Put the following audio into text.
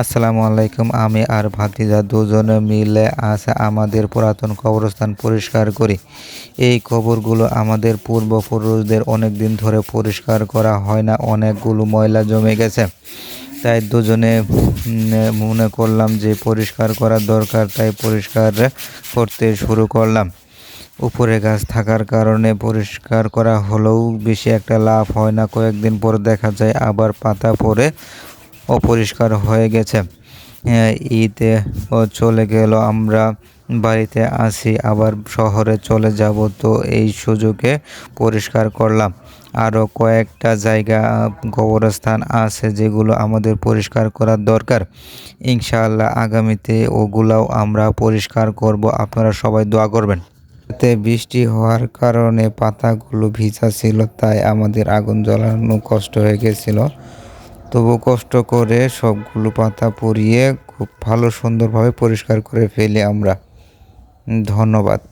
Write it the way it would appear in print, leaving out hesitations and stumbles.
আসসালামু আলাইকুম। আমি আর ভাতিজা দুজনে মিলে আজ আমাদের পুরাতন কবরস্থান পরিষ্কার করি। এই কবরগুলো আমাদের পূর্বপুরুষদের অনেক দিন ধরে পরিষ্কার করা হয় না, অনেকগুলো ময়লা জমে গেছে। তাই দুজনে মনে করলাম যে পরিষ্কার করা দরকার, তাই পরিষ্কার করতে শুরু করলাম। উপরে গাছ থাকার কারণে পরিষ্কার করা হলেও বেশি একটা লাভ হয় না, কয়েকদিন পর দেখা যায় আবার পাতা পড়ে অপরিষ্কার হয়ে গেছে। ঈদ চলে গেল, আমরা বাড়িতে আসি, আবার শহরে চলে যাব, তো এই সুযোগে পরিষ্কার করলাম। আরও কয়েকটা জায়গা কবরস্থান আছে যেগুলো আমাদের পরিষ্কার করার দরকার। ইনশাআল্লাহ আগামীতে ওগুলাও আমরা পরিষ্কার করব, আপনারা সবাই দোয়া করবেন। রাতে বৃষ্টি হওয়ার কারণে পাতাগুলো ভিজা ছিল, তাই আমাদের আগুন জ্বালানো কষ্ট হয়ে গেছিল। তবু কষ্ট করে সবগুলো পাতা পুড়িয়ে খুব ভালো সুন্দরভাবে পরিষ্কার করে ফেলি আমরা। ধন্যবাদ।